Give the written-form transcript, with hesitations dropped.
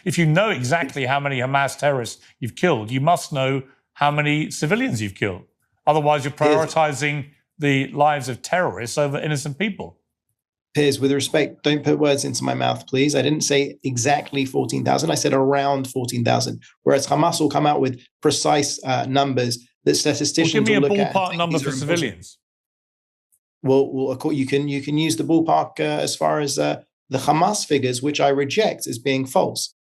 If you know exactly how many Hamas terrorists you've killed, you must know how many civilians you've killed. Otherwise, you're prioritizing the lives of terrorists over innocent people. Piers, with respect, don't put words into my mouth, please. I didn't say exactly 14,000. I said around 14,000. Whereas Hamas will come out with precise numbers that statisticians will look at. Give me a ballpark number for civilians. Well, you can use the ballpark as far as the Hamas figures, which I reject as being false.